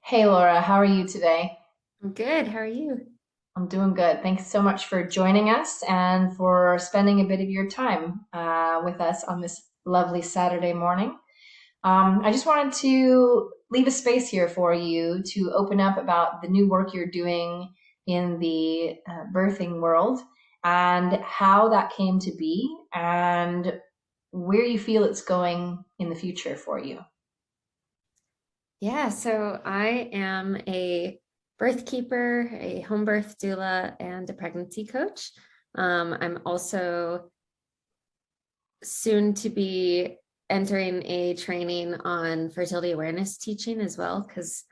Hey Laura, how are you today? I'm good. How are you? I'm doing good. Thanks so much for joining us and for spending a bit of your time with us on this lovely Saturday morning. I just wanted to leave a space here for you to open up about the new work you're doing in the birthing world and how that came to be and where you feel it's going in the future for you. Yeah, so I am a birth keeper, a home birth doula, and a pregnancy coach. I'm also soon to be entering a training on fertility awareness teaching as well, because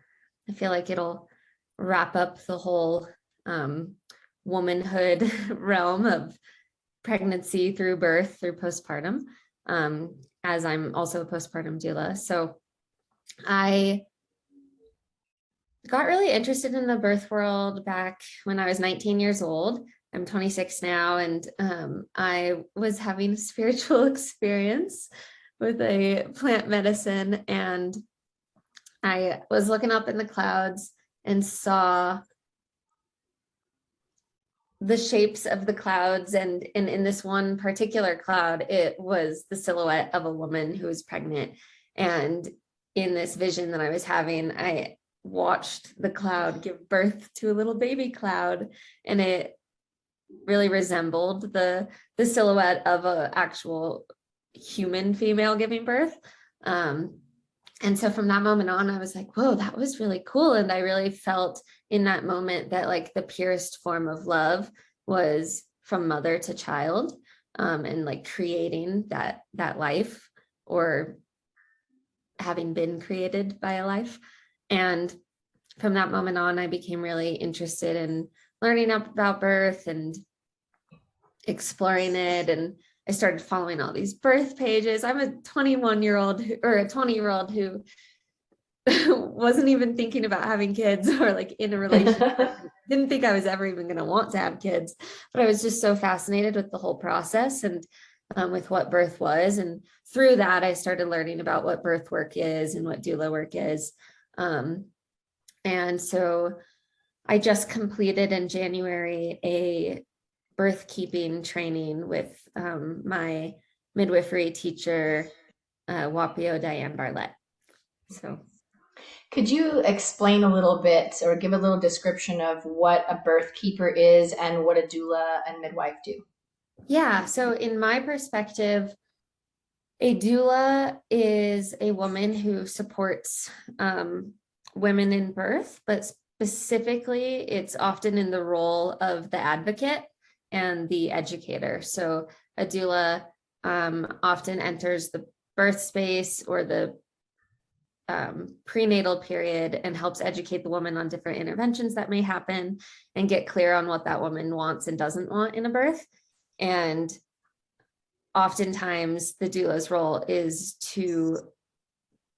I feel like it'll wrap up the whole um, womanhood realm of pregnancy through birth, through postpartum, as I'm also a postpartum doula. So I got really interested in the birth world back when I was 19 years old. I'm 26 now, and I was having a spiritual experience with a plant medicine, and I was looking up in the clouds and saw the shapes of the clouds, and in this one particular cloud, it was the silhouette of a woman who was pregnant. And in this vision that I was having, I watched the cloud give birth to a little baby cloud, and it really resembled the silhouette of an actual human female giving birth. um, and so from that moment on, I was like, whoa, that was really cool. And I really felt in that moment that like the purest form of love was from mother to child, and like creating that life, or having been created by a life. And from that moment on, I became really interested in learning about birth and exploring it. And I started following all these birth pages. I'm a 21-year-old or a 20-year-old who wasn't even thinking about having kids or like in a relationship. Didn't think I was ever even going to want to have kids, but I was just so fascinated with the whole process and with what birth was. And through that, I started learning about what birth work is and what doula work is. Um, and so I just completed in January a birth keeping training with my midwifery teacher, Whapio Bartlett. So Could you explain a little bit or give a little description of what a birth keeper is and what a doula and midwife do? yeah, so in my perspective, a doula is a woman who supports women in birth, but specifically, it's often in the role of the advocate and the educator. So a doula often enters the birth space or the prenatal period and helps educate the woman on different interventions that may happen and get clear on what that woman wants and doesn't want in a birth. And oftentimes the doula's role is to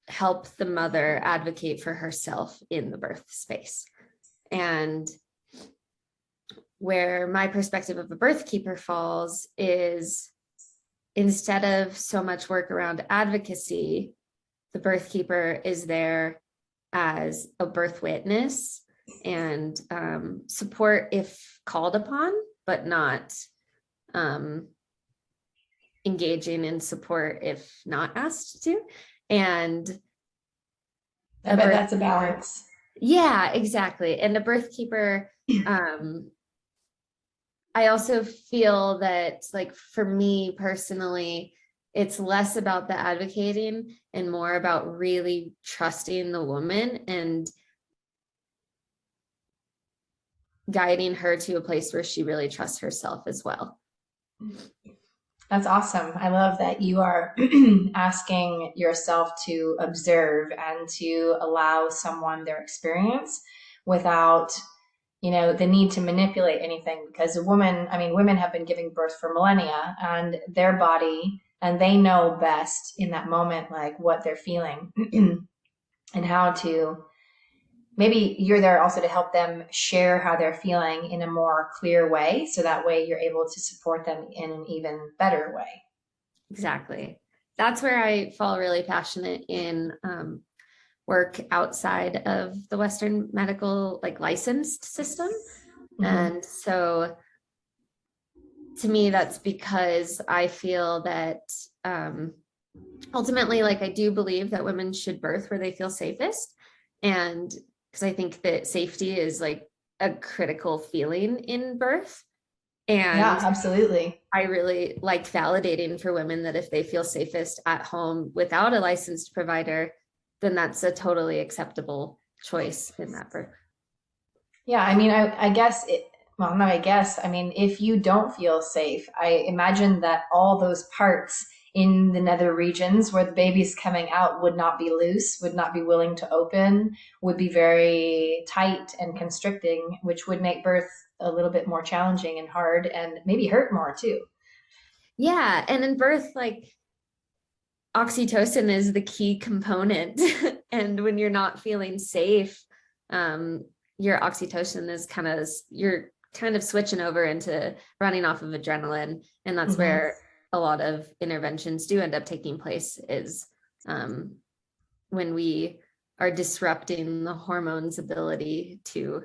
help the mother advocate for herself in the birth space. And where my perspective of a birth keeper falls is, instead of so much work around advocacy, the birth keeper is there as a birth witness and support if called upon, but not um, engaging in support if not asked to. And I a bet birth that's a keeper, balance. yeah, exactly. And a birth keeper, um, I also feel that, like, for me personally, it's less about the advocating and more about really trusting the woman and guiding her to a place where she really trusts herself as well. That's awesome. I love that you are asking yourself to observe and to allow someone their experience without, the need to manipulate anything because a woman, I mean, women have been giving birth for millennia and their body and they know best in that moment like what they're feeling and how to maybe you're there also to help them share how they're feeling in a more clear way so that way you're able to support them in an even better way. Exactly. That's where I fall really passionate in work outside of the Western medical like licensed system. And so to me, that's because I feel that ultimately, like I do believe that women should birth where they feel safest. And because I think that safety is like a critical feeling in birth. Yeah, And absolutely. I really like validating for women that if they feel safest at home without a licensed provider, then that's a totally acceptable choice in that birth. Yeah, I mean, I guess it, well, no, I guess, I mean, if you don't feel safe, I imagine that all those parts in the nether regions where the baby's coming out would not be loose, would not be willing to open, would be very tight and constricting, which would make birth a little bit more challenging and hard and maybe hurt more too. Yeah. And in birth, like oxytocin is the key component. And when you're not feeling safe, your oxytocin is you're kind of switching over into running off of adrenaline. And that's Hmm. where a lot of interventions do end up taking place is when we are disrupting the hormone's ability to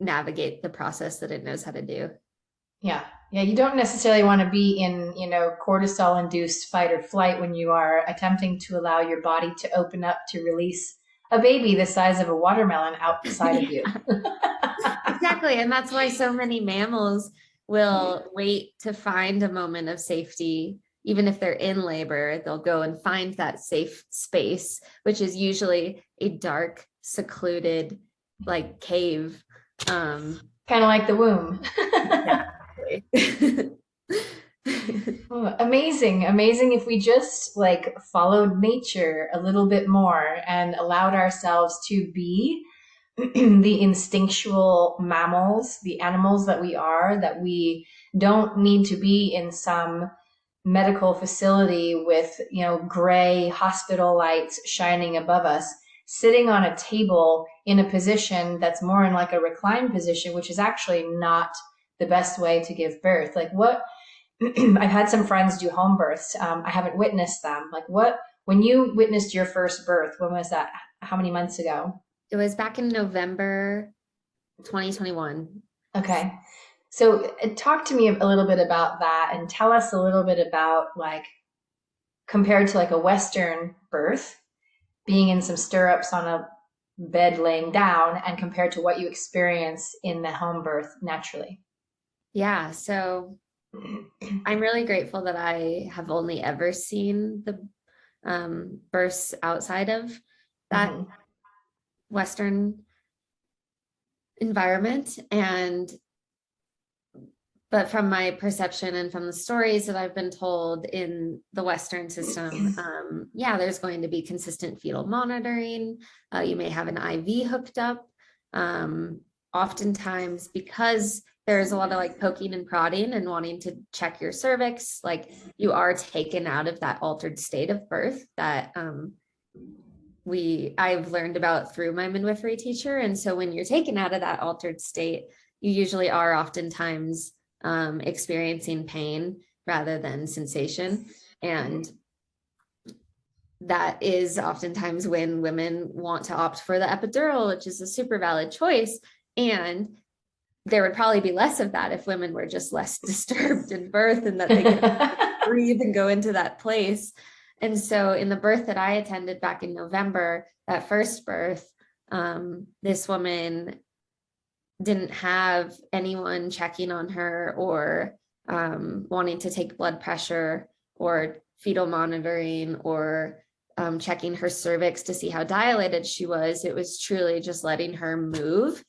navigate the process that it knows how to do. Yeah. Yeah, you don't necessarily want to be in, cortisol induced fight or flight when you are attempting to allow your body to open up to release a baby the size of a watermelon outside of you. Yeah, exactly. And that's why so many mammals will wait to find a moment of safety. Even if they're in labor, they'll go and find that safe space, which is usually a dark, secluded, like cave. Um, Kind of like the womb. exactly. Oh, amazing. Amazing if we just like followed nature a little bit more and allowed ourselves to be the instinctual mammals, the animals that we are, that we don't need to be in some medical facility with, gray hospital lights shining above us, sitting on a table in a position that's more in like a reclined position, which is actually not the best way to give birth. Like what I've had some friends do home births. I haven't witnessed them. Like what, when you witnessed your first birth, when was that? How many months ago? It was back in November 2021. Okay. So talk to me a little bit about that and tell us a little bit about like compared to like a Western birth, being in some stirrups on a bed laying down and compared to what you experience in the home birth naturally. Yeah, so I'm really grateful that I have only ever seen the births outside of that Hmm. Western environment. But from my perception and from the stories that I've been told in the Western system, yeah, there's going to be consistent fetal monitoring. You may have an IV hooked up. Oftentimes, because there's a lot of like poking and prodding and wanting to check your cervix, like you are taken out of that altered state of birth that I've learned about through my midwifery teacher. And so when you're taken out of that altered state, you usually are oftentimes experiencing pain rather than sensation. And that is oftentimes when women want to opt for the epidural, which is a super valid choice. And there would probably be less of that if women were just less disturbed in birth and that they could breathe and go into that place. And so in the birth that I attended back in November, that first birth, this woman didn't have anyone checking on her or wanting to take blood pressure or fetal monitoring or checking her cervix to see how dilated she was. It was truly just letting her move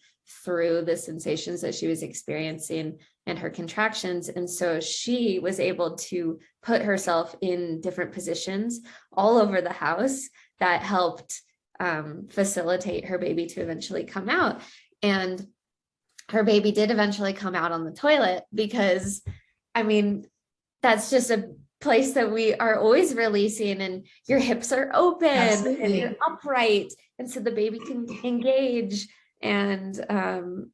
through the sensations that she was experiencing and her contractions. And so she was able to put herself in different positions all over the house that helped facilitate her baby to eventually come out. And her baby did eventually come out on the toilet because, I mean, that's just a place that we are always releasing and your hips are open and you're Absolutely. upright. And so the baby can engage and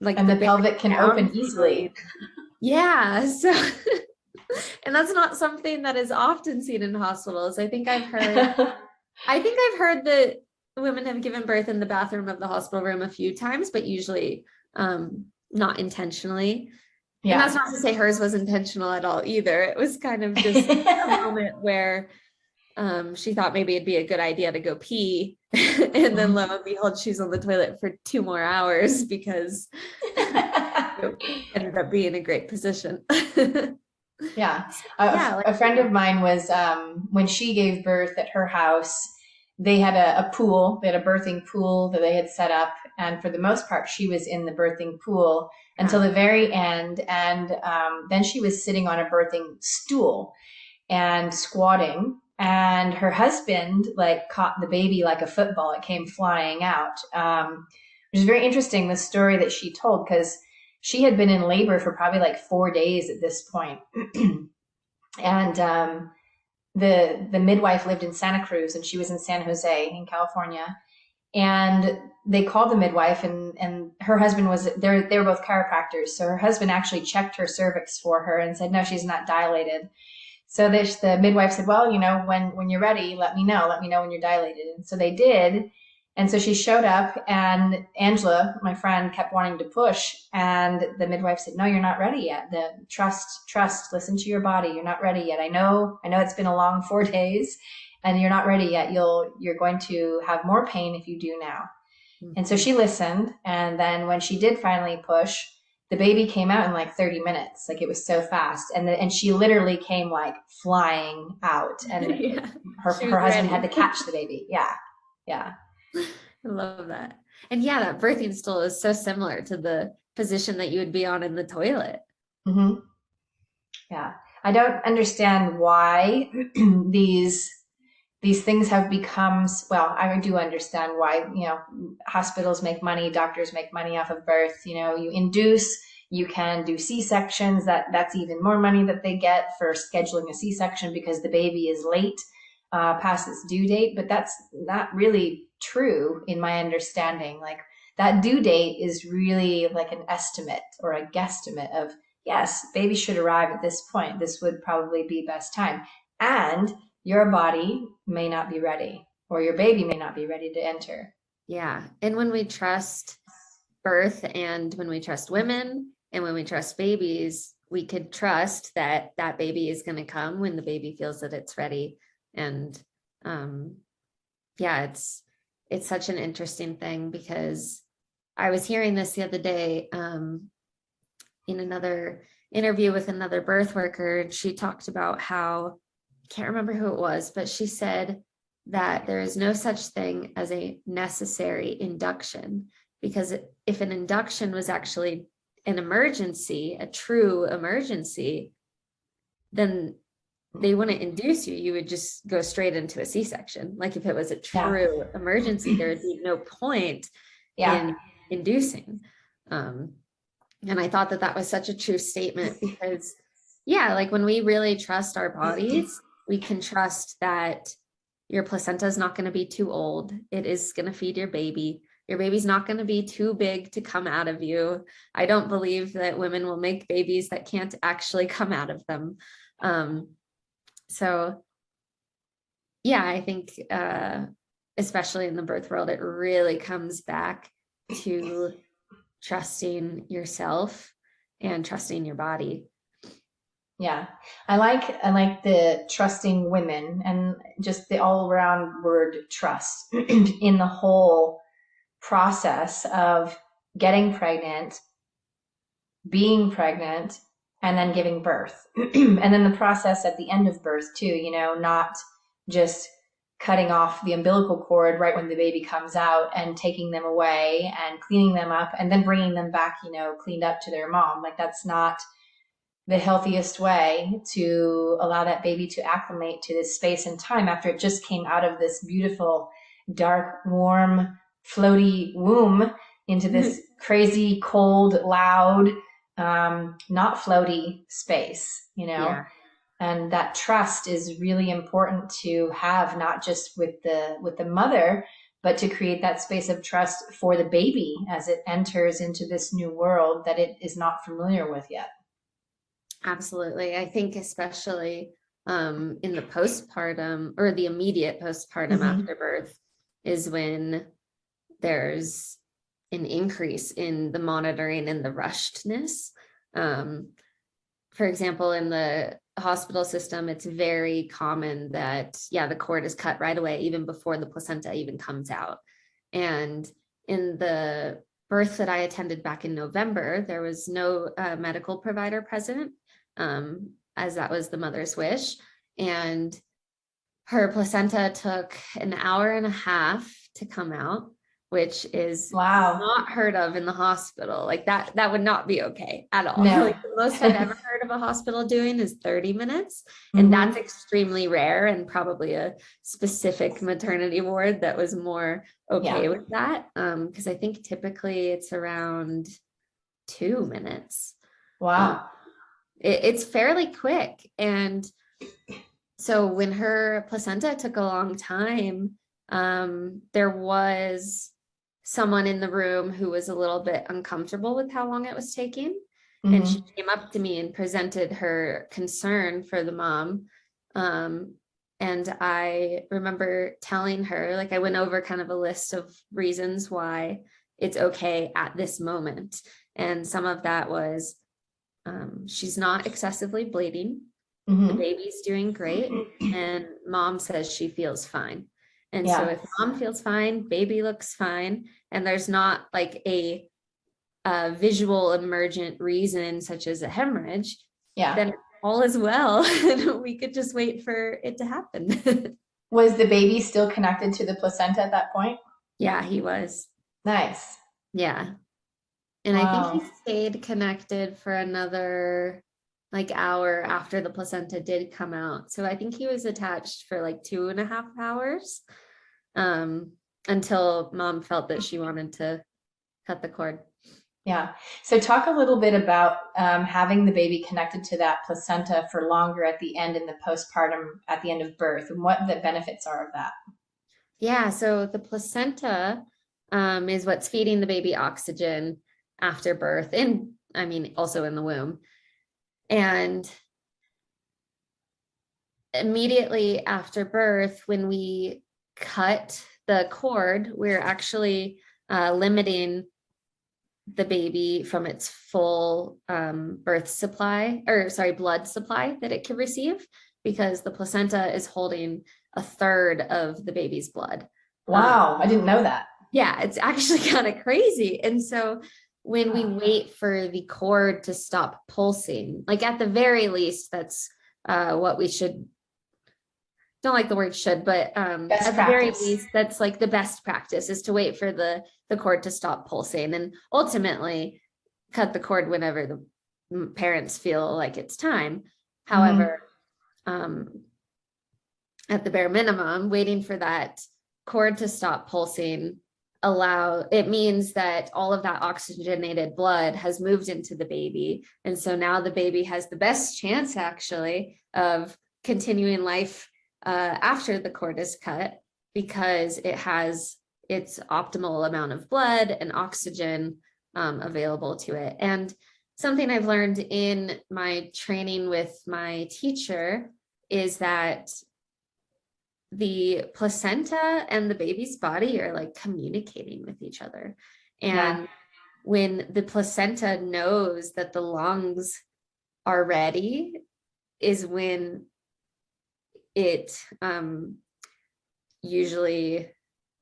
like And the the belly pelvic can down open feeling. easily. Yeah. So, and that's not something that is often seen in hospitals. I think I've heard that women have given birth in the bathroom of the hospital room a few times, but usually not intentionally. And that's Yeah. not to say hers was intentional at all either. It was kind of just a moment where she thought maybe it'd be a good idea to go pee. And then lo and behold, she's on the toilet for 2 more hours because it ended up being a great position. Yeah. Yeah, like, A friend of mine was, when she gave birth at her house, they had a pool, they had a birthing pool that they had set up. And for the most part, she was in the birthing pool until yeah. the very end. And then she was sitting on a birthing stool and squatting. And her husband like caught the baby like a football. It came flying out, which is very interesting, the story that she told, because she had been in labor for probably like 4 days at this point. And the midwife lived in Santa Cruz, and she was in San Jose in California. And they called the midwife, and her husband was there. They were both chiropractors, so her husband actually checked her cervix for her and said, no, she's not dilated. So the midwife said, well, when you're ready, let me know. Let me know when you're dilated. And so they did. And so she showed up, and Angela, my friend, kept wanting to push. And the midwife said, no, you're not ready yet. Trust, listen to your body. You're not ready yet. I know it's been a long 4 days and you're not ready yet. You're going to have more pain if you do now. And so she listened. And then when she did finally push, the baby came out in like 30 minutes. Like, it was so fast. And she literally came like flying out, and Yeah, her husband had to catch the baby. Yeah. Yeah. I love that. And yeah, that birthing stool is so similar to the position that you would be on in the toilet. Mm-hmm. Yeah. I don't understand why these things have become, well, I do understand why, hospitals make money, doctors make money off of birth. You induce, you can do C-sections, that's even more money that they get for scheduling a C-section because the baby is late, past its due date. But that's not really true in my understanding. Like, that due date is really like an estimate or a guesstimate of, yes, baby should arrive at this point. This would probably be best time. And your body may not be ready, or your baby may not be ready to enter. Yeah. And when we trust birth, and when we trust women, and when we trust babies, we could trust that that baby is going to come when the baby feels that it's ready. And yeah, it's such an interesting thing, because I was hearing this the other day in another interview with another birth worker, and she talked about how, I can't remember who it was, but she said that there is no such thing as a necessary induction, because if an induction was actually an emergency, a true emergency, then they wouldn't induce you. You would just go straight into a C-section. Like, if it was a true emergency, there would be no point in inducing. And I thought that was such a true statement, because like, when we really trust our bodies, we can trust that your placenta is not going to be too old. It is going to feed your baby. Your baby's not going to be too big to come out of you. I don't believe that women will make babies that can't actually come out of them. So yeah, I think, especially in the birth world, it really comes back to trusting yourself and trusting your body. Yeah. I like the trusting women, and just the all around word trust in the whole process of getting pregnant, being pregnant, and then giving birth. And then the process at the end of birth too, not just cutting off the umbilical cord right when the baby comes out and taking them away and cleaning them up and then bringing them back, cleaned up to their mom. Like, that's not the healthiest way to allow that baby to acclimate to this space and time after it just came out of this beautiful, dark, warm, floaty womb into this crazy, cold, loud, not floaty space, Yeah. And that trust is really important to have, not just with the mother, but to create that space of trust for the baby as it enters into this new world that it is not familiar with yet. Absolutely. I think especially in the postpartum, or the immediate postpartum after birth, is when there's an increase in the monitoring and the rushedness. For example, in the hospital system, it's very common that, yeah, the cord is cut right away, even before the placenta even comes out. And in the birth that I attended back in November, there was no medical provider present, as that was the mother's wish. And her placenta took an hour and a half to come out, which is Wow. not heard of in the hospital. Like that would not be okay at all. No. Like the most I've ever heard of a hospital doing is 30 minutes. And Mm-hmm. that's extremely rare, and probably a specific maternity ward that was more okay Yeah. with that. Because I think typically it's around 2 minutes. Wow. It's fairly quick. And so when her placenta took a long time, there was someone in the room who was a little bit uncomfortable with how long it was taking. And she Mm-hmm. came up to me and presented her concern for the mom. And I remember telling her, like, I went over kind of a list of reasons why it's okay at this moment. And some of that was she's not excessively bleeding. The Mm-hmm. baby's doing great, and mom says she feels fine. And so Yeah. if mom feels fine, baby looks fine, and there's not like a visual emergent reason such as a hemorrhage, Yeah. then all is well. And we could just wait for it to happen. Was the baby still connected to the placenta at that point? Yeah, he was. Nice. Yeah. And I think he Wow. stayed connected for another like hour after the placenta did come out. So I think he was attached for like 2.5 hours, um, until mom felt that she wanted to cut the cord. Yeah. So talk a little bit about having the baby connected to that placenta for longer at the end in the postpartum, at the end of birth, and what the benefits are of that. Yeah. So the placenta is what's feeding the baby oxygen after birth, and I mean, also in the womb. And immediately after birth, when we cut the cord, we're actually limiting the baby from its full birth supply, or sorry, blood supply that it can receive, because the placenta is holding a third of the baby's blood. Wow, I didn't know that. Yeah, it's actually kind of crazy. And so when we wait for the cord to stop pulsing, like at the very least, that's what we should, don't like the word should, but Best at the very practice. least, that's like the best practice, is to wait for the cord to stop pulsing, and ultimately cut the cord whenever the parents feel like it's time. Mm-hmm. However, at the bare minimum, waiting for that cord to stop pulsing it means that all of that oxygenated blood has moved into the baby. And so now the baby has the best chance actually of continuing life after the cord is cut, because it has its optimal amount of blood and oxygen available to it. And something I've learned in my training with my teacher is that the placenta and the baby's body are like communicating with each other. Yeah. And when the placenta knows that the lungs are ready is when it usually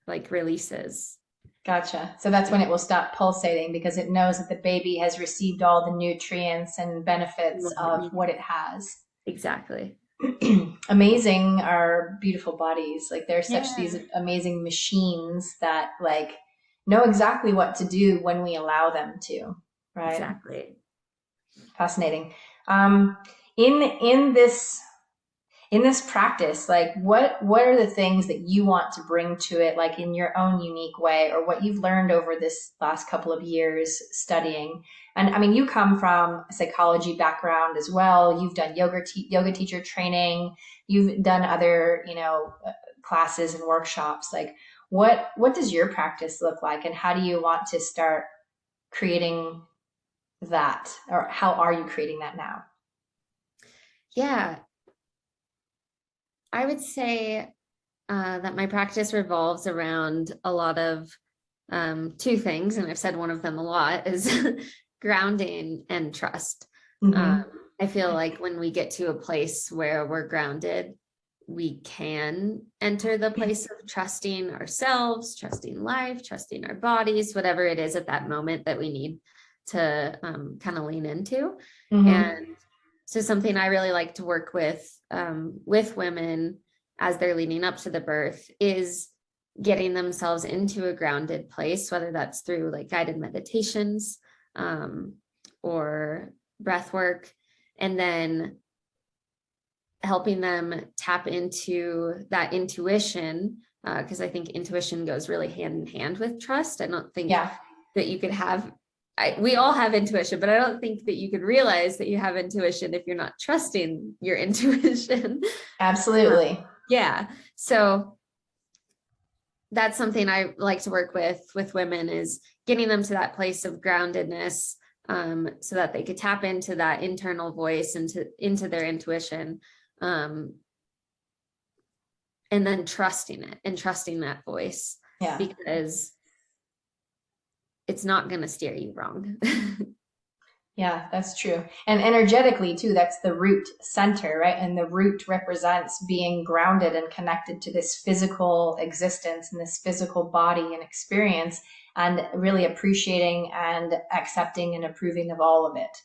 like releases. Gotcha. So that's when it will stop pulsating because it knows that the baby has received all the nutrients and benefits of what it has. Exactly. Amazing our beautiful bodies. Like they're such Yeah. these amazing machines that like know exactly what to do when we allow them to, right? Exactly. Fascinating. Um, in this practice, like what are the things that you want to bring to it, like in your own unique way, or what you've learned over this last couple of years studying? And I mean, you come from a psychology background as well. You've done yoga teacher training. You've done other, classes and workshops. Like, what does your practice look like, and how do you want to start creating that, or how are you creating that now? Yeah. I would say that my practice revolves around a lot of two things, and I've said one of them a lot, is grounding and trust. Mm-hmm. I feel like when we get to a place where we're grounded, we can enter the place of trusting ourselves, trusting life, trusting our bodies, whatever it is at that moment that we need to kind of lean into. Mm-hmm. And so something I really like to work with women as they're leading up to the birth is getting themselves into a grounded place, whether that's through like guided meditations or breath work, and then helping them tap into that intuition, because I think intuition goes really hand in hand with trust. I don't think Yeah, that you could have, we all have intuition, but I don't think that you could realize that you have intuition if you're not trusting your intuition. absolutely. Yeah. So that's something I like to work with women, is getting them to that place of groundedness, so that they could tap into that internal voice and into their intuition, and then trusting it and trusting that voice, Yeah. because it's not going to steer you wrong. Yeah, that's true. And energetically too, that's the root center, right? And the root represents being grounded and connected to this physical existence and this physical body and experience, and really appreciating and accepting and approving of all of it.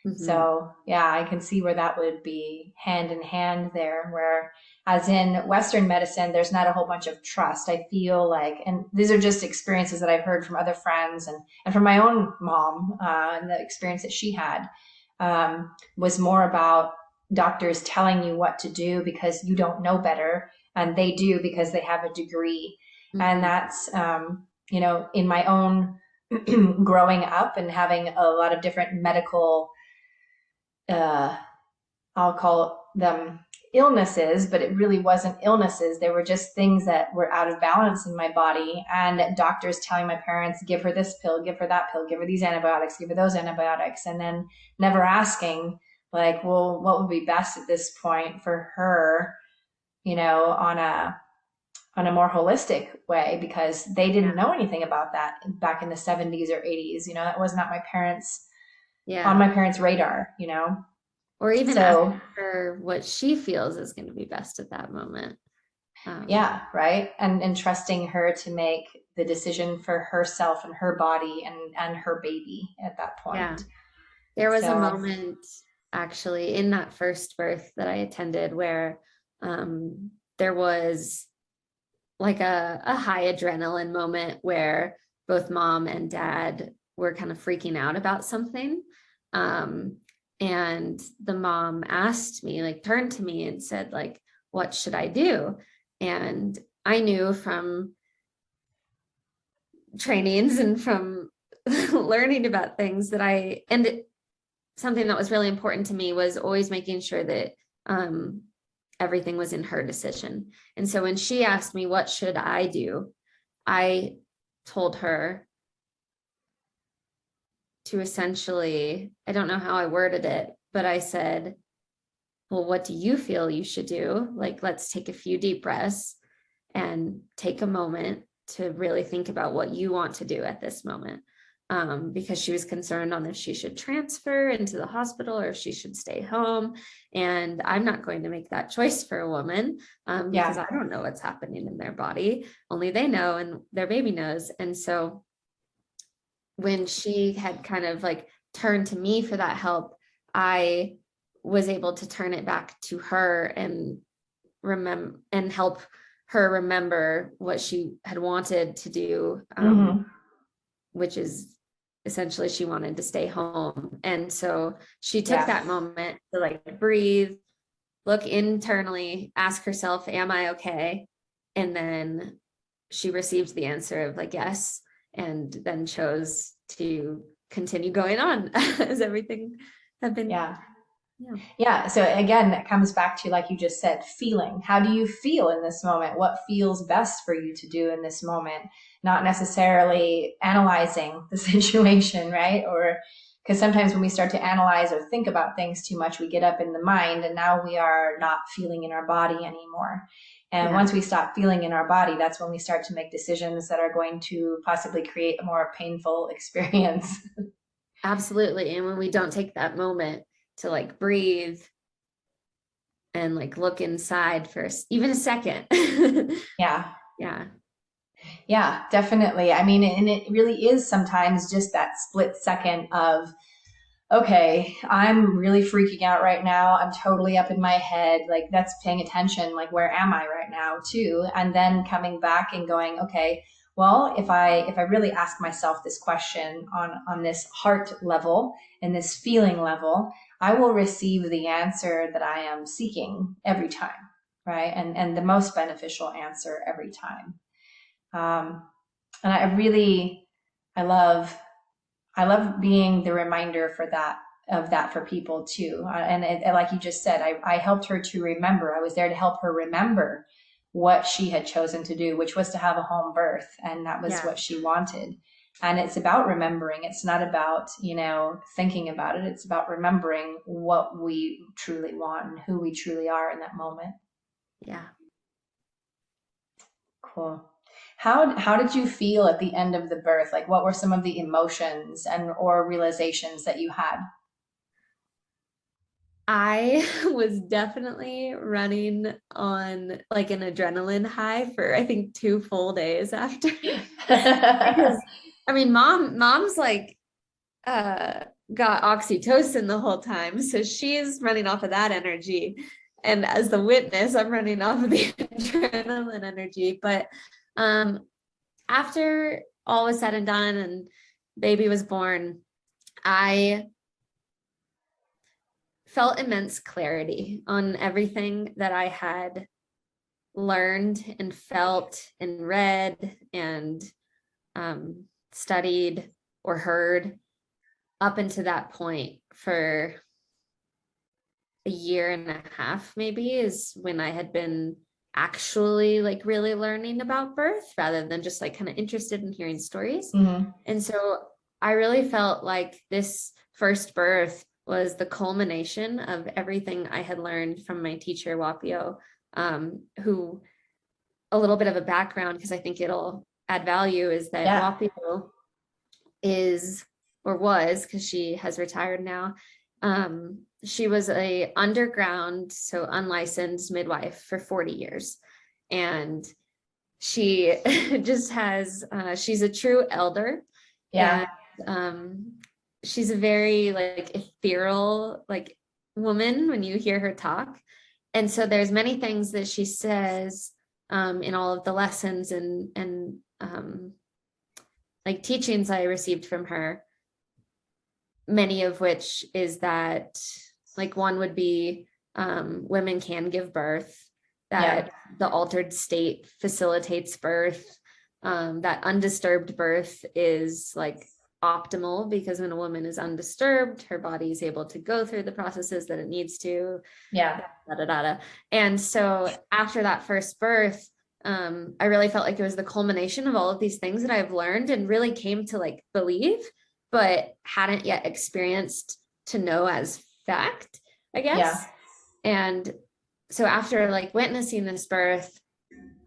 Mm-hmm. So yeah, I can see where that would be hand in hand there, where as in Western medicine, there's not a whole bunch of trust. I feel like, and these are just experiences that I've heard from other friends and from my own mom, and the experience that she had, was more about doctors telling you what to do because you don't know better, and they do because they have a degree. And Mm-hmm. that's, in my own growing up and having a lot of different medical, uh, I'll call them illnesses, but it really wasn't illnesses. They were just things that were out of balance in my body. And doctors telling my parents, give her this pill, give her that pill, give her these antibiotics, give her those antibiotics. And then never asking, like, well, what would be best at this point for her, on a more holistic way, because they didn't know anything about that back in the 70s or 80s. That was not on Yeah. my parents' radar. Or even ask So her what she feels is going to be best at that moment. yeah, right. And trusting her to make the decision for herself and her body and her baby at that Yeah. point. There was a So moment actually in that first birth that I attended where there was like a high adrenaline moment where both mom and dad were kind of freaking out about something. And the mom asked me, like, turned to me and said, like, what should I do? And I knew from trainings and from learning about things something that was really important to me was always making sure that everything was in her decision. And so when she asked me, what should I do? I told her to essentially, I don't know how I worded it, but I said, well, what do you feel you should do? Like, let's take a few deep breaths and take a moment to really think about what you want to do at this moment. Because she was concerned on if she should transfer into the hospital or if she should stay home. And I'm not going to make that choice for a woman, because yeah, I don't know what's happening in their body. Only they know and their baby knows. And so when she had kind of like turned to me for that help, I was able to turn it back to her and remember and help her remember what she had wanted to do, hmm which is essentially she wanted to stay home. And so she took yeah, that moment to like breathe, look internally, ask herself, am I okay? And then she received the answer of like, yes, and then chose to continue going on as everything had been. yeah. Yeah. Yeah. So again, it comes back to, like you just said, feeling. How do you feel in this moment? What feels best for you to do in this moment? Not necessarily analyzing the situation, right? Or because sometimes when we start to analyze or think about things too much, we get up in the mind and now we are not feeling in our body anymore. And Yeah, once we stop feeling in our body, that's when we start to make decisions that are going to possibly create a more painful experience. absolutely. And when we don't take that moment to like breathe and like look inside for even a second. Yeah. Yeah. Yeah, definitely. I mean, and it really is sometimes just that split second of, okay, I'm really freaking out right now. I'm totally up in my head. Like that's paying attention. Like, where am I right now too? And then coming back and going, okay, well, if I really ask myself this question on this heart level and this feeling level, I will receive the answer that I am seeking every time, right? And the most beneficial answer every time. Um, and I love being the reminder for that of that for people too. Like you just said, I helped her to remember. I was there to help her remember what she had chosen to do, which was to have a home birth, and that was Yeah. what she wanted. And it's about remembering. It's not about, thinking about it. It's about remembering what we truly want and who we truly are in that moment. Yeah. Cool. How did you feel at the end of the birth? Like what were some of the emotions and or realizations that you had? I was definitely running on like an adrenaline high for I think 2 full days after. Because I mean mom's like got oxytocin the whole time. So she's running off of that energy. And as the witness, I'm running off of the adrenaline energy. But after all was said and done and baby was born, I felt immense clarity on everything that I had learned and felt and read and studied or heard up until that point for a year and a half, maybe, is when I had been actually like really learning about birth rather than just like kind of interested in hearing stories. Hmm. And so I really felt like this first birth was the culmination of everything I had learned from my teacher, Whapio, who, a little bit of a background, because I think it'll add value, is that Yeah. Whapio is, or was, because she has retired now, she was a underground, so unlicensed midwife for 40 years. And she just has, she's a true elder. Yeah. And she's a very like ethereal like woman when you hear her talk. And so there's many things that she says in all of the lessons and like teachings I received from her, many of which is that like one would be women can give birth, Yeah. that the altered state facilitates birth, that undisturbed birth is like optimal because when a woman is undisturbed, her body is able to go through the processes that it needs to. Yeah. Da, da, da, da. And so after that first birth, I really felt like it was the culmination of all of these things that I've learned and really came to like believe, but hadn't yet experienced to know as fact, I Yeah. guess. And so after like witnessing this birth,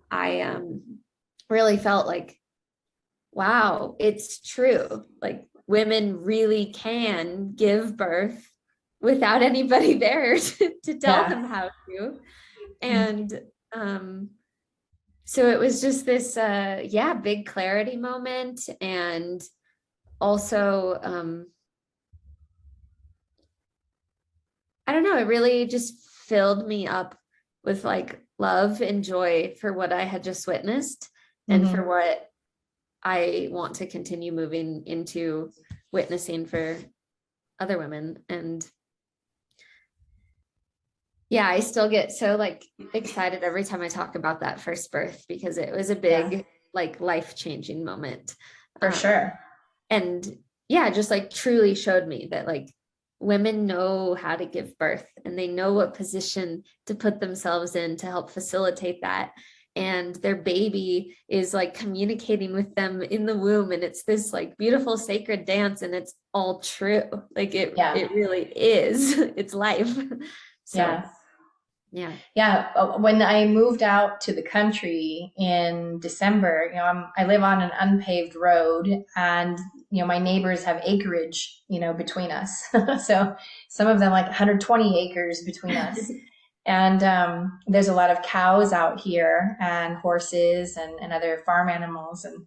I really felt like, wow, it's true. Like women really can give birth without anybody there to tell Yeah. them how to. And so it was just this big clarity moment. And also I don't know, it really just filled me up with like love and joy for what I had just witnessed and for Hmm. what I want to continue moving into witnessing for other women. And yeah, I still get so like excited every time I talk about that first birth because it was a Yeah. big like life-changing moment. For sure. And yeah, just like truly showed me that like women know how to give birth and they know what position to put themselves in to help facilitate that. And their baby is like communicating with them in the womb. And it's this like beautiful sacred dance and it's all true. Like it Yeah. really is. It's life. So Yeah. Yeah. Yeah, when I moved out to the country in December, I live on an unpaved road, and my neighbors have acreage, between us. So some of them like 120 acres between us, and there's a lot of cows out here and horses and other farm animals. And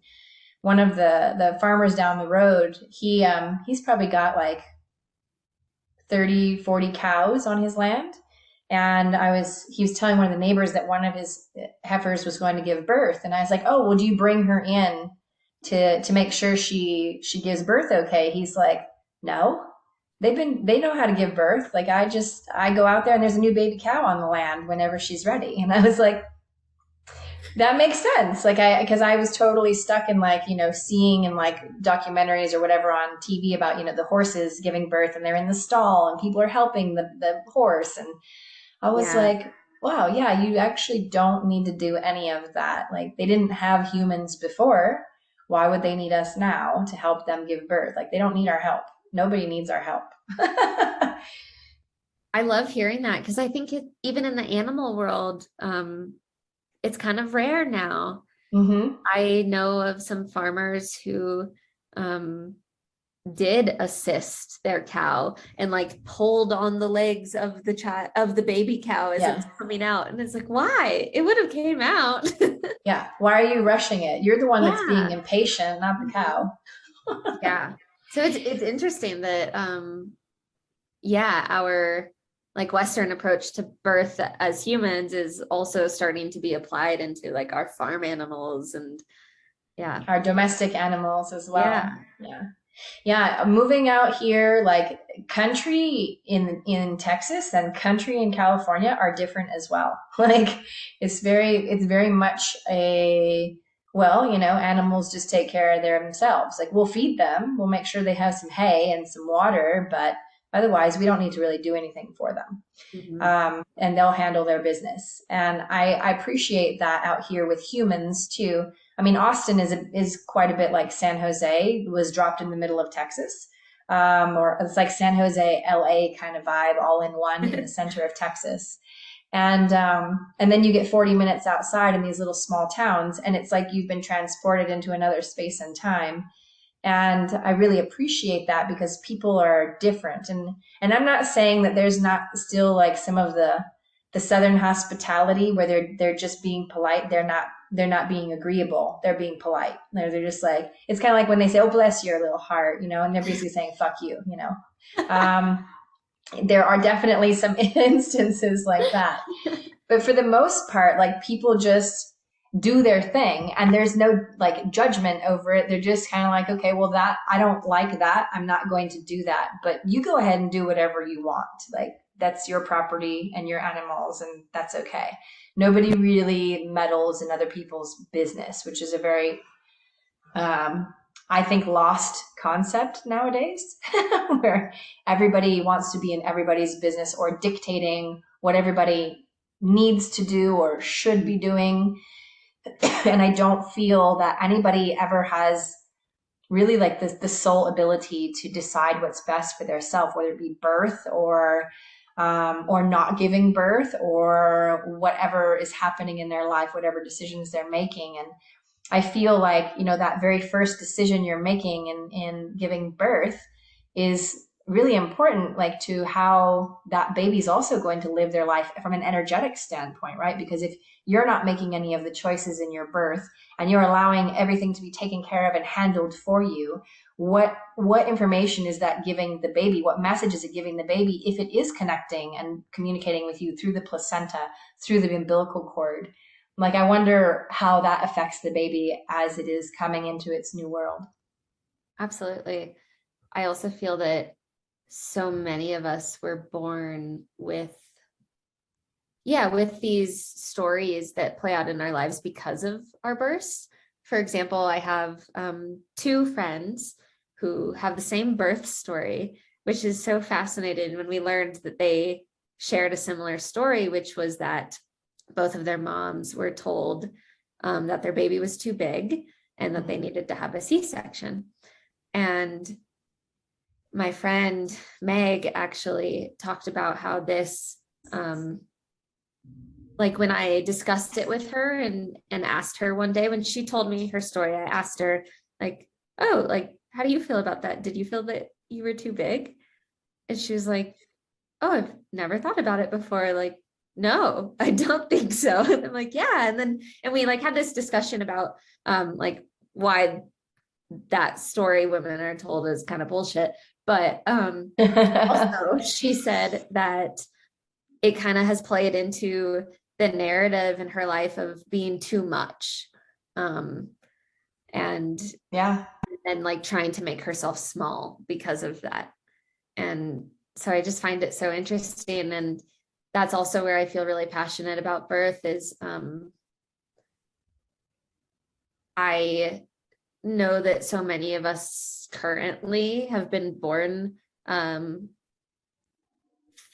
one of the farmers down the road, he's probably got like 30, 40 cows on his land. And he was telling one of the neighbors that one of his heifers was going to give birth. And I was like, oh, well, do you bring her in to make sure she gives birth okay? He's like, no, they know how to give birth. Like I go out there and there's a new baby cow on the land whenever she's ready. And I was like, that makes sense. Because I was totally stuck in like, seeing in like documentaries or whatever on TV about, the horses giving birth and they're in the stall and people are helping the horse. And I was Yeah. like, wow, yeah, you actually don't need to do any of that. Like they didn't have humans before. Why would they need us now to help them give birth? Like they don't need our help. Nobody needs our help. I love hearing that because I think even in the animal world, it's kind of rare now. Mm-hmm. I know of some farmers who um, did assist their cow and like pulled on the legs of the baby cow as it was Yeah. coming out, and it's like, why? It would have came out. Yeah. Why are you rushing it? You're the one that's being Yeah. impatient, not the Mhm. cow. Yeah. So it's interesting that yeah, our like Western approach to birth as humans is also starting to be applied into like our farm animals. And yeah. Our domestic animals as well. Yeah. Yeah. Yeah, moving out here, like country in Texas and country in California are different as well. Like it's very much a, well, animals just take care of themselves. Like we'll feed them, we'll make sure they have some hay and some water, but otherwise we don't need to really do anything for them. Mhm. And they'll handle their business. And I appreciate that out here with humans too. I mean, Austin is quite a bit like San Jose. It was dropped in the middle of Texas, or it's like San Jose, LA kind of vibe, all in one in the center of Texas. And then you get 40 minutes outside in these little small towns, and it's like you've been transported into another space and time. And I really appreciate that because people are different. And I'm not saying that there's not still like some of the southern hospitality where they're just being polite. They're not being agreeable. They're being polite. They're just like, it's kind of like when they say, oh, bless your little heart, and they're basically saying, fuck you. Um, there are definitely some instances like that. But for the most part, like people just do their thing and there's no like judgment over it. They're just kind of like, okay, well, that I don't like that. I'm not going to do that. But you go ahead and do whatever you want. Like that's your property and your animals, and that's okay. Nobody really meddles in other people's business, which is a very, I think, lost concept nowadays, where everybody wants to be in everybody's business or dictating what everybody needs to do or should be doing. And I don't feel that anybody ever has really like the sole ability to decide what's best for their self, whether it be birth or not giving birth or whatever is happening in their life, whatever decisions they're making. And I feel like, that very first decision you're making in giving birth is really important, like to how that baby's also going to live their life from an energetic standpoint, right? Because if you're not making any of the choices in your birth and you're allowing everything to be taken care of and handled for you, what information is that giving the baby? What message is it giving the baby if it is connecting and communicating with you through the placenta, through the umbilical cord? Like, I wonder how that affects the baby as it is coming into its new world. Absolutely. I also feel that so many of us were born with, yeah, with these stories that play out in our lives because of our births. For example, I have two friends who have the same birth story, which is so fascinating when we learned that they shared a similar story, which was that both of their moms were told that their baby was too big and that they Mm-hmm. needed to have a C-section. And my friend Meg actually talked about how this like when I discussed it with her and asked her one day when she told me her story, I asked her like, oh, like, how do you feel about that? Did you feel that you were too big? And she was like, oh, I've never thought about it before. Like, no, I don't think so. And I'm like, yeah. And we like had this discussion about like why that story women are told is kind of bullshit. But also she said that it kind of has played into the narrative in her life of being too much. Um, and Yeah. and like trying to make herself small because of that. And so I just find it so interesting. And that's also where I feel really passionate about birth is I know that so many of us currently have been born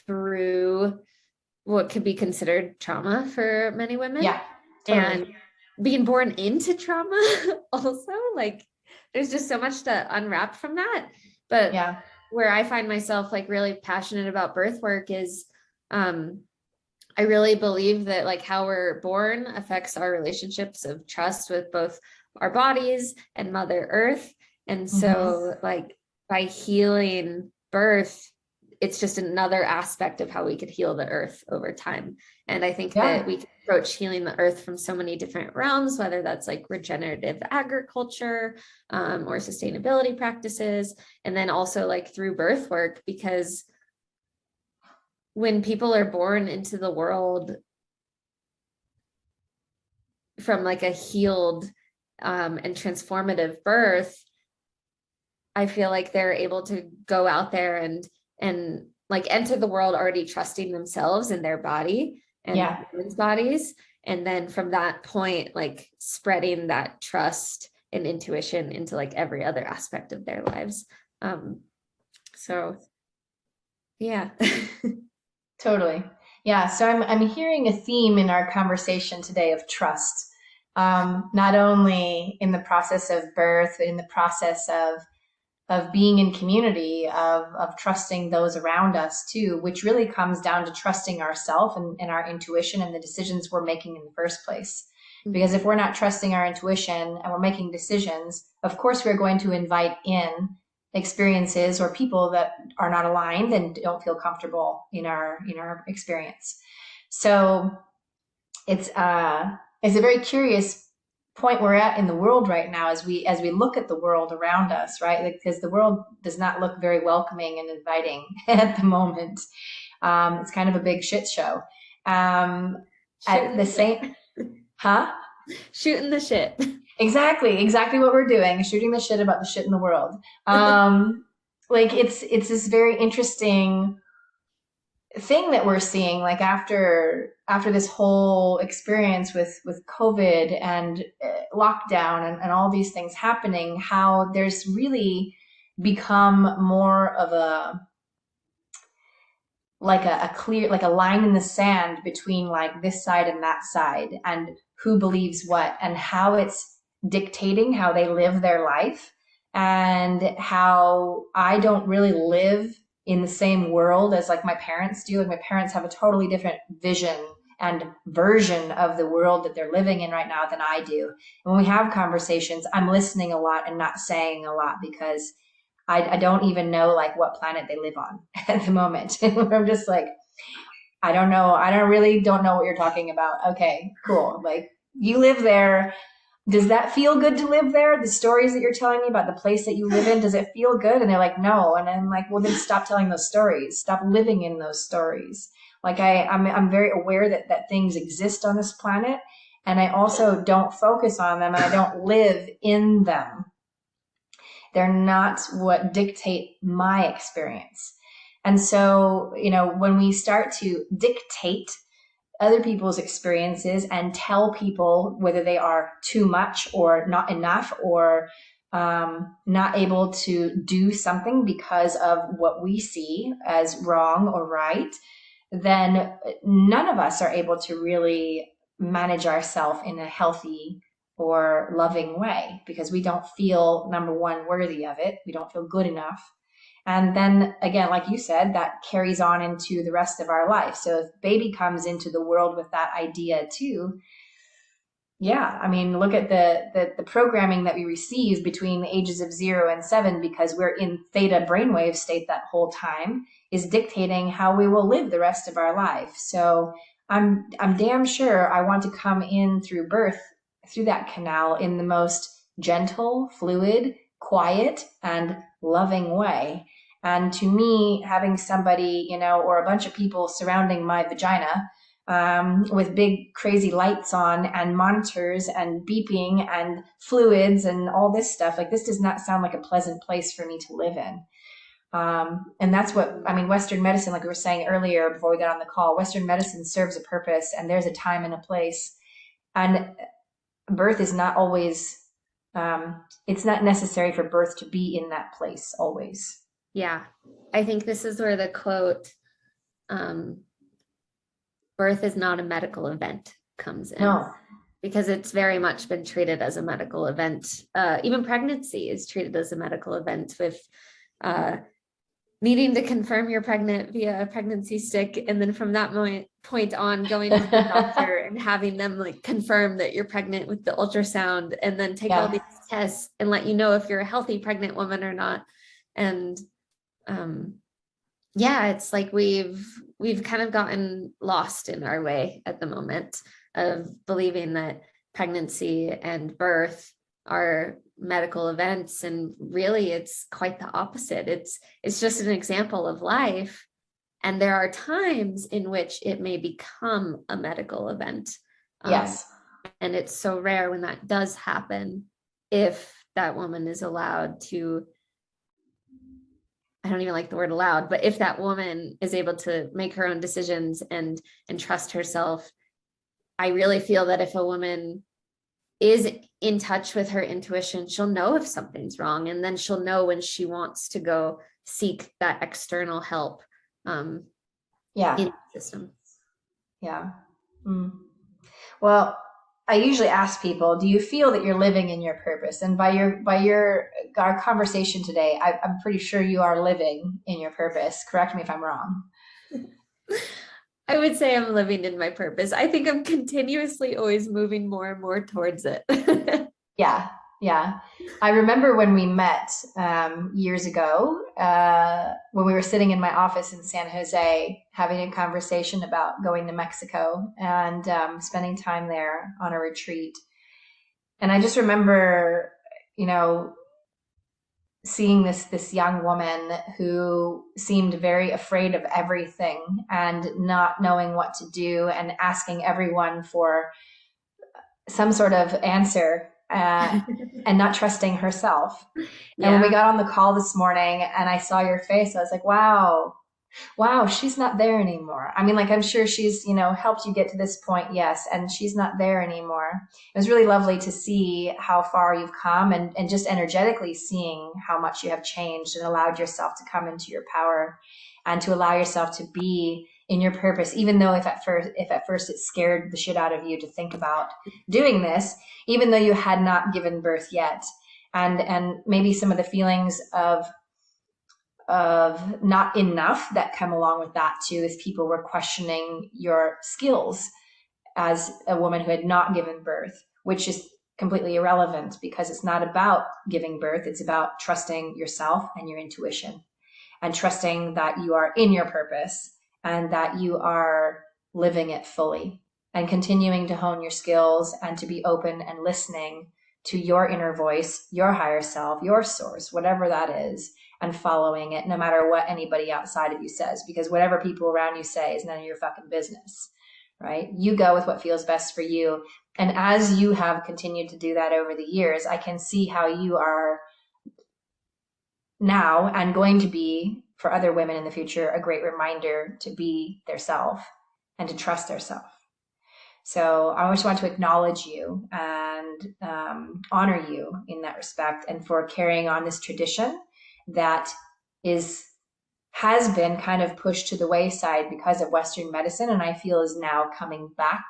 through what could be considered trauma for many women. Yeah, totally. And being born into trauma also, like there's just so much to unwrap from that. But Yeah. where I find myself like really passionate about birth work is I really believe that like how we're born affects our relationships of trust with both our bodies and Mother Earth. And Hmm. so like by healing birth, it's just another aspect of how we could heal the earth over time. And I think that Yeah. we can approach healing the earth from so many different realms, whether that's like regenerative agriculture or sustainability practices, and then also like through birth work, because when people are born into the world from like a healed and transformative birth, I feel like they're able to go out there and like enter the world already trusting themselves and their body and Yeah. women's bodies. And then from that point, like spreading that trust and intuition into like every other aspect of their lives. Um, so yeah. Totally. Yeah. So I'm hearing a theme in our conversation today of trust. Not only in the process of birth, but in the process of being in community, of trusting those around us too, which really comes down to trusting ourselves and our intuition and the decisions we're making in the first place. Because Mhm. if we're not trusting our intuition and we're making decisions, of course we're going to invite in experiences or people that are not aligned and don't feel comfortable in our experience. So it's a very curious point we're at in the world right now as we look at the world around us, right? Like, because the world does not look very welcoming and inviting at the moment. It's kind of a big shit show. At Shooting the the same, huh? shit. Shooting the shit. Exactly what we're doing, shooting the shit about the shit in the world. Like it's this very interesting thing that we're seeing, like after this whole experience with COVID and lockdown and all these things happening, how there's really become more of a a clear, like a line in the sand between like this side and that side, and who believes what and how it's dictating how they live their life, and how I don't really live in the same world as like my parents do. Like my parents have a totally different vision and version of the world that they're living in right now than I do. And when we have conversations, I'm listening a lot and not saying a lot because I don't even know like what planet they live on at the moment. I'm just like, I don't know. I don't know what you're talking about. Okay, cool. Like you live there. Does that feel good to live there? The stories that you're telling me about the place that you live in, does it feel good? And they're like, no. And I'm like, well, then stop telling those stories. Stop living in those stories. Like I'm very aware that things exist on this planet, and I also don't focus on them and I don't live in them. They're not what dictate my experience. And so, when we start to dictate other people's experiences and tell people whether they are too much or not enough, or not able to do something because of what we see as wrong or right, then none of us are able to really manage ourselves in a healthy or loving way, because we don't feel, number one, worthy of it. We don't feel good enough. And then again, like you said, that carries on into the rest of our life. So if baby comes into the world with that idea too, yeah, I mean, look at the programming that we receive between the ages of 0 and 7, because we're in theta brainwave state that whole time, is dictating how we will live the rest of our life. So I'm damn sure I want to come in through birth, through that canal, in the most gentle, fluid, quiet, and loving way. And to me, having somebody, or a bunch of people surrounding my vagina, with big crazy lights on and monitors and beeping and fluids and all this stuff, like, this does not sound like a pleasant place for me to live in. And that's what, I mean, Western medicine, like we were saying earlier before we got on the call, Western medicine serves a purpose, and there's a time and a place. And birth is not always, it's not necessary for birth to be in that place always. Yeah. I think this is where the quote, birth is not a medical event, comes in. No. Because it's very much been treated as a medical event. Even pregnancy is treated as a medical event, with needing to confirm you're pregnant via a pregnancy stick. And then from that point on, going to the doctor and having them like confirm that you're pregnant with the ultrasound, and then take all these tests and let you know if you're a healthy pregnant woman or not. And yeah, it's like we've kind of gotten lost in our way at the moment of believing that pregnancy and birth are medical events, and really it's quite the opposite. It's just an example of life, and there are times in which it may become a medical event. Yes. And it's so rare when that does happen, if that woman is allowed to, I don't even like the word allowed, but if that woman is able to make her own decisions and trust herself. I really feel that if a woman is in touch with her intuition, she'll know if something's wrong, and then she'll know when she wants to go seek that external help. In the system. Yeah. Well, I usually ask people, do you feel that you're living in your purpose? And by our conversation today, I'm pretty sure you are living in your purpose. Correct me if I'm wrong. I would say I'm living in my purpose. I think I'm continuously always moving more and more towards it. Yeah. Yeah. I remember when we met years ago, when we were sitting in my office in San Jose, having a conversation about going to Mexico and spending time there on a retreat. And I just remember, seeing this young woman who seemed very afraid of everything and not knowing what to do, and asking everyone for some sort of answer, and not trusting herself. And when we got on the call this morning and I saw your face, I was like, wow, she's not there anymore. I mean, like, I'm sure she's, helped you get to this point. Yes. And she's not there anymore. It was really lovely to see how far you've come, and just energetically seeing how much you have changed and allowed yourself to come into your power, and to allow yourself to be in your purpose, even though if at first it scared the shit out of you to think about doing this, even though you had not given birth yet. And maybe some of the feelings of not enough that come along with that too, if people were questioning your skills as a woman who had not given birth, which is completely irrelevant, because it's not about giving birth. It's about trusting yourself and your intuition, and trusting that you are in your purpose and that you are living it fully, and continuing to hone your skills and to be open and listening to your inner voice, your higher self, your source, whatever that is, and following it no matter what anybody outside of you says, because whatever people around you say is none of your fucking business, right? You go with what feels best for you. And as you have continued to do that over the years, I can see how you are now, and going to be for other women in the future, a great reminder to be their self and to trust their self. So I just want to acknowledge you and honor you in that respect, and for carrying on this tradition that has been kind of pushed to the wayside because of Western medicine, and I feel is now coming back,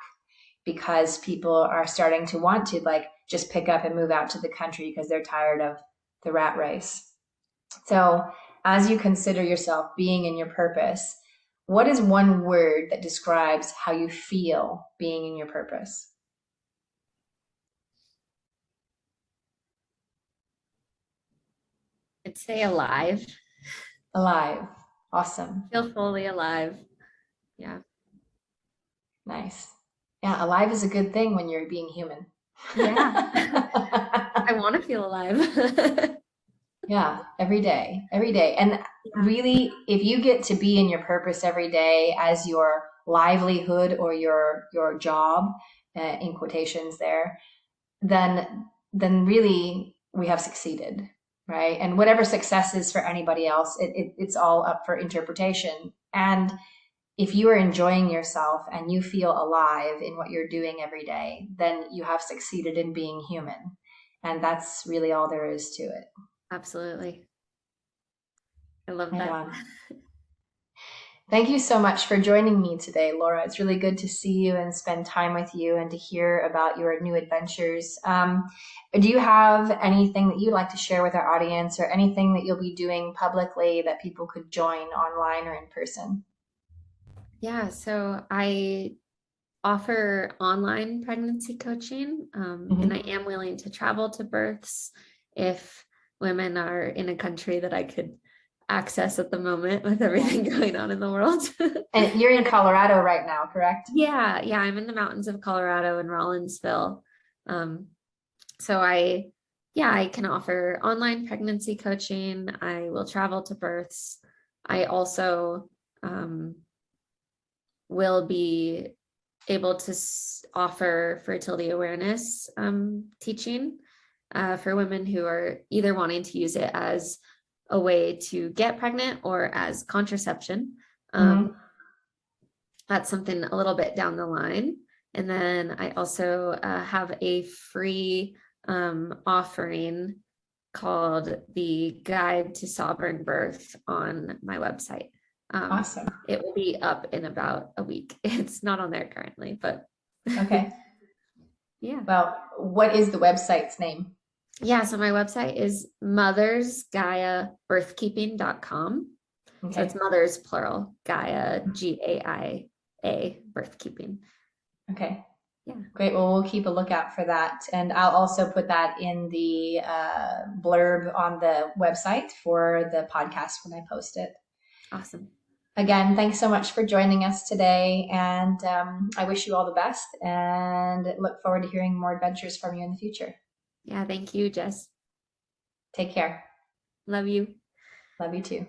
because people are starting to want to just pick up and move out to the country because they're tired of the rat race. So as you consider yourself being in your purpose, what is one word that describes how you feel being in your purpose? I'd say alive. Alive. Awesome. Feel fully alive. Yeah. Nice. Yeah, alive is a good thing when you're being human. Yeah. I want to feel alive. Yeah, every day, every day. And Yeah. really, if you get to be in your purpose every day as your livelihood or your job, in quotations there, then really we have succeeded, right? And whatever success is for anybody else, it's all up for interpretation. And if you are enjoying yourself and you feel alive in what you're doing every day, then you have succeeded in being human. And that's really all there is to it. Absolutely. I love Right that. on. Thank you so much for joining me today, Laura. It's really good to see you and spend time with you and to hear about your new adventures. Do you have anything that you'd like to share with our audience or anything that you'll be doing publicly that people could join online or in person? Yeah, so I offer online pregnancy coaching, and I Mm-hmm. am willing to travel to births if women are in a country that I could access at the moment with Yeah. everything going on in the world. And you're in Colorado right now, correct? Yeah, I'm in the mountains of Colorado in Rollinsville. Um, so I can offer online pregnancy coaching. I will travel to births. I also um, will be able to offer fertility awareness teaching for women who are either wanting to use it as a way to get pregnant or as contraception. Mm-hmm. That's something a little bit down the line. And then I also have a free offering called the Guide to Sovereign Birth on my website. Awesome. It will be up in about a week. It's not on there currently, but Okay. yeah. Well, what is the website's name? Yeah, so my website is mothersgaiabirthkeeping.com. So it's Okay. mothers plural, Gaia, Gaia, birthkeeping. Okay. Yeah. Great. Well, we'll keep a lookout for that. And I'll also put that in the blurb on the website for the podcast when I post it. Awesome. Again, thanks so much for joining us today. And I wish you all the best and look forward to hearing more adventures from you in the future. Yeah, thank you, Jess. Take care. Love you. Love you too.